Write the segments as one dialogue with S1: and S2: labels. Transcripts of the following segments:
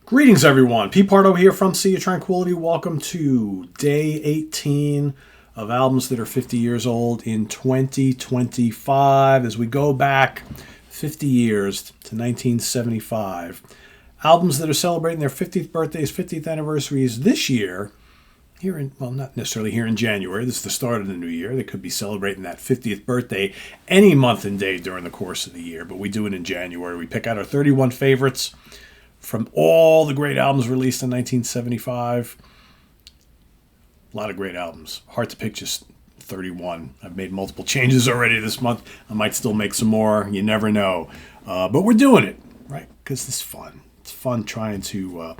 S1: Greetings, everyone. Pete Pardo here from Sea of Tranquility. Welcome to day 18 of albums that are 50 years old in 2025 as we go back 50 years to 1975. Albums that are celebrating their 50th birthdays, 50th anniversaries this year. Not necessarily here in January. This is the start of the new year. They could be celebrating that 50th birthday any month and day during the course of the year, but we do it in January. We pick out our 31 favorites from all the great albums released in 1975. A lot of great albums. Hard to pick just 31. I've made multiple changes already this month. I might still make some more. You never know. But we're doing it, right? Because it's fun. It's fun trying to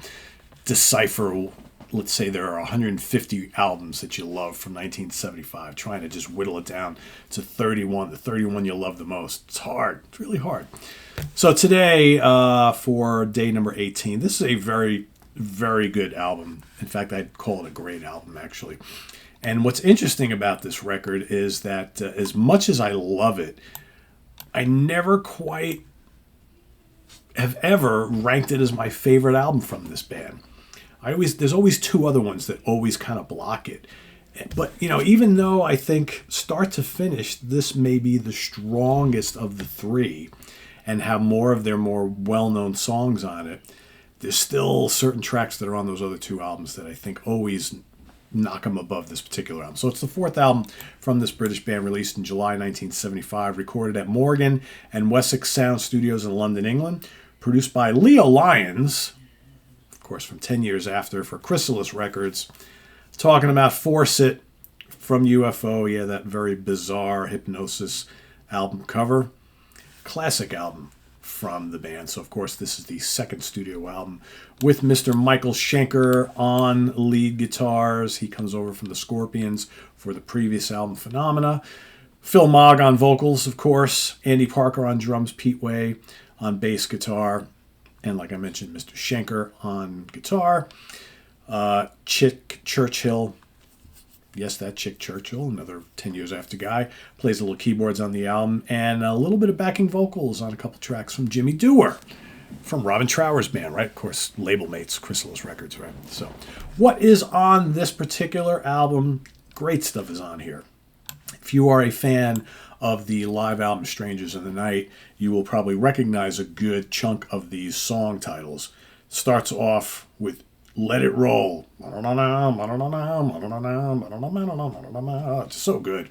S1: decipher. Let's say there are 150 albums that you love from 1975, trying to just whittle it down to 31, the 31 you love the most. It's hard. It's really hard. So today, for day number 18, this is a very, very good album. In fact, I'd call it a great album, actually. And what's interesting about this record is that as much as I love it, I never quite have ever ranked it as my favorite album from this band. There's always two other ones that always kind of block it. But, even though I think start to finish, this may be the strongest of the three and have more of their more well-known songs on it, there's still certain tracks that are on those other two albums that I think always knock them above this particular album. So it's the fourth album from this British band, released in July 1975, recorded at Morgan and Wessex Sound Studios in London, England, produced by Leo Lyons, of course, from 10 years after, for Chrysalis Records. Talking about Force It from UFO. Yeah, that very bizarre Hypnosis album cover. Classic album from the band. So, of course, this is the second studio album with Mr. Michael Schenker on lead guitars. He comes over from the Scorpions for the previous album, Phenomena. Phil Mogg on vocals, of course. Andy Parker on drums. Pete Way on bass guitar. And like I mentioned, Mr. Schenker on guitar. Chick Churchill. Yes, that Chick Churchill, another 10 years after guy, plays a little keyboards on the album, and a little bit of backing vocals on a couple tracks from Jimmy Dewar, from Robin Trower's band, right? Of course, label mates, Chrysalis Records, right? So, what is on this particular album? Great stuff is on here. If you are a fan of the live album Strangers in the Night, you will probably recognize a good chunk of these song titles. Starts off with Let It Roll. It's so good.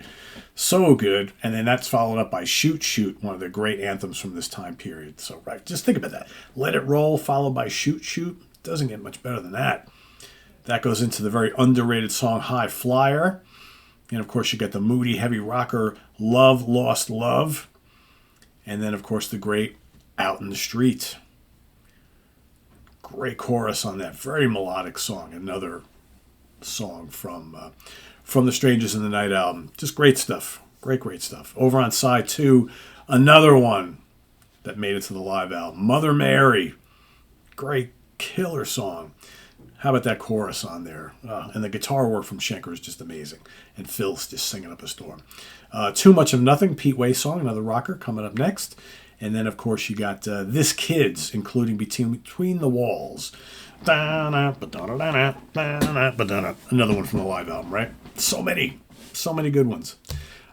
S1: So good. And then that's followed up by Shoot Shoot, one of the great anthems from this time period. So, right, just think about that. Let It Roll followed by Shoot Shoot. Doesn't get much better than that. That goes into the very underrated song High Flyer. And, of course, you get the moody, heavy rocker Love, Lost Love. And then, of course, the great Out in the Street. Great chorus on that. Very melodic song. Another song from the Strangers in the Night album. Just great stuff. Great stuff. Over on side 2, another one that made it to the live album. Mother Mary. Great killer song. How about that chorus on there? And the guitar work from Schenker is just amazing. And Phil's just singing up a storm. Too Much of Nothing, Pete Way song, another rocker, coming up next. And then, of course, you got This Kids, including Between the Walls. Another one from the live album, right? So many good ones.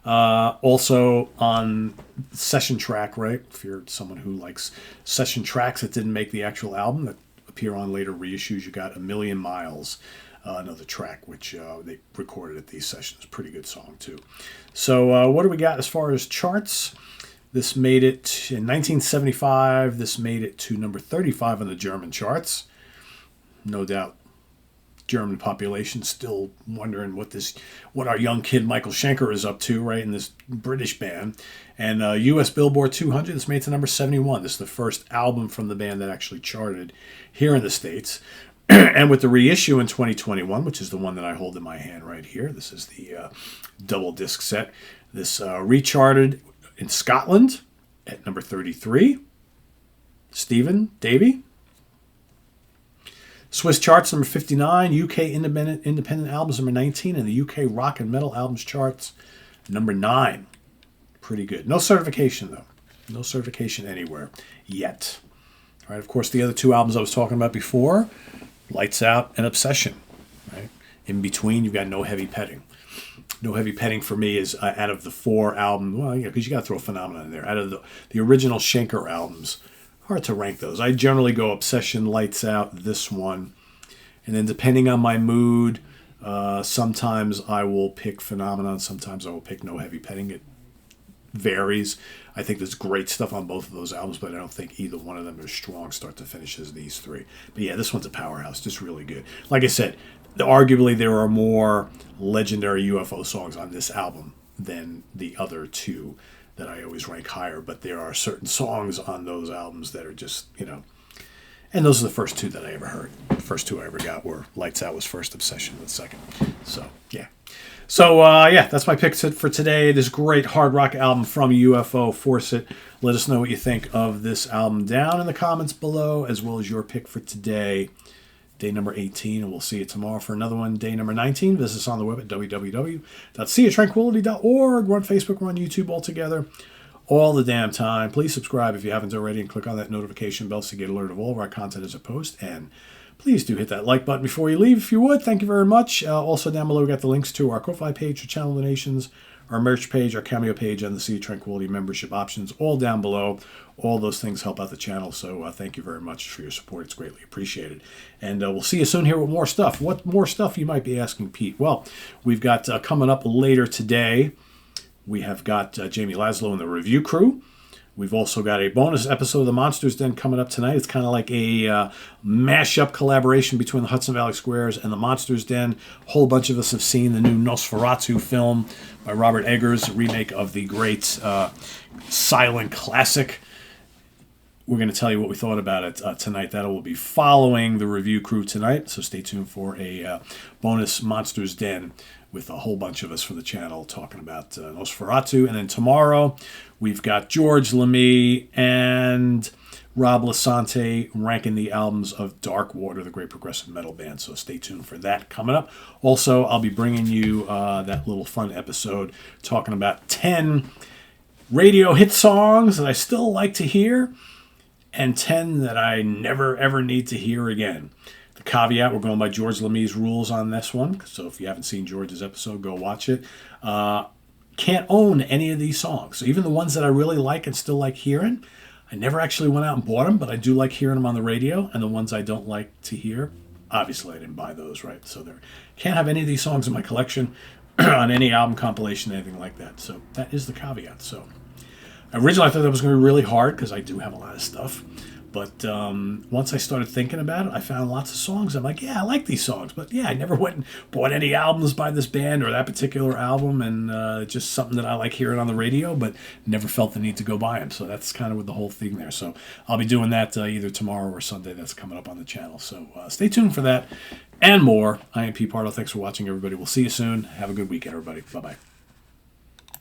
S1: Also on session track, right? If you're someone who likes session tracks that didn't make the actual album, that appear on later reissues, you got A Million Miles, another track which they recorded at these sessions. Pretty good song, too. So what do we got as far as charts? This made it in 1975. This made it to number 35 on the German charts. No doubt, German population still wondering what our young kid Michael Schenker is up to, right, in this British band. And U.S. Billboard 200. This made it to number 71. This is the first album from the band that actually charted here in the States. And with the reissue in 2021, which is the one that I hold in my hand right here, this is the double disc set. This recharted in Scotland at number 33. Stephen Davey. Swiss charts number 59. UK independent albums number 19. And the UK rock and metal albums charts number 9. Pretty good. No certification, though. No certification anywhere yet. Right? Of course, the other two albums I was talking about before, Lights Out and Obsession. Right? In between, you've got No Heavy Petting. No Heavy Petting for me is out of the 4 albums. Well, yeah, because you got to throw Phenomenon in there. Out of the original Schenker albums, hard to rank those. I generally go Obsession, Lights Out, this one. And then depending on my mood, sometimes I will pick Phenomenon. Sometimes I will pick No Heavy Petting. It varies. I think there's great stuff on both of those albums, but I don't think either one of them are strong start to finish as these 3. But yeah, this one's a powerhouse. Just really good. Like I said, arguably there are more legendary UFO songs on this album than the other 2 that I always rank higher. But there are certain songs on those albums that are just, and those are the first 2 that I ever heard. The first 2 I ever got were Lights Out was first, Obsession was second. So, yeah. So, that's my pick for today. This great hard rock album from UFO. Force It. Let us know what you think of this album down in the comments below, as well as your pick for today, day number 18. And we'll see you tomorrow for another one, day number 19. Visit us on the web at www.seaoftranquility.org. We're on Facebook. We're on YouTube all together. All the damn time. Please subscribe if you haven't already and click on that notification bell so you get alert of all of our content as a post. And please do hit that like button before you leave if you would. Thank you very much. Also down below we got the links to our Ko-Fi page, our channel donations, our merch page, our Cameo page, and the Sea of Tranquility membership options all down below. All those things help out the channel. So thank you very much for your support. It's greatly appreciated. And we'll see you soon here with more stuff. What more stuff, you might be asking, Pete? Well, we've got coming up later today, we have got Jamie Laszlo and the review crew. We've also got a bonus episode of The Monsters Den coming up tonight. It's kind of like a mash-up collaboration between the Hudson Valley Squares and The Monsters Den. A whole bunch of us have seen the new Nosferatu film by Robert Eggers, a remake of the great silent classic. We're going to tell you what we thought about it tonight. That will be following the review crew tonight, so stay tuned for a bonus Monsters Den with a whole bunch of us from the channel talking about Nosferatu. And then tomorrow, we've got George LeMay and Rob Lasante ranking the albums of Dark Water, the great progressive metal band. So stay tuned for that coming up. Also, I'll be bringing you that little fun episode talking about 10 radio hit songs that I still like to hear and 10 that I never, ever need to hear again. The caveat, we're going by George LeMay's rules on this one. So if you haven't seen George's episode, go watch it. Can't own any of these songs. So even the ones that I really like and still like hearing, I never actually went out and bought them, but I do like hearing them on the radio. And the ones I don't like to hear, obviously I didn't buy those, right? So there can't have any of these songs in my collection on any album compilation, anything like that. So that is the caveat. So originally I thought that was going to be really hard because I do have a lot of stuff. But once I started thinking about it, I found lots of songs. I'm like, yeah, I like these songs. But yeah, I never went and bought any albums by this band or that particular album. And just something that I like hearing on the radio, but never felt the need to go buy them. So that's kind of with the whole thing there. So I'll be doing that either tomorrow or Sunday. That's coming up on the channel. So stay tuned for that and more. I am Pete Pardo. Thanks for watching, everybody. We'll see you soon. Have a good week, everybody. Bye-bye.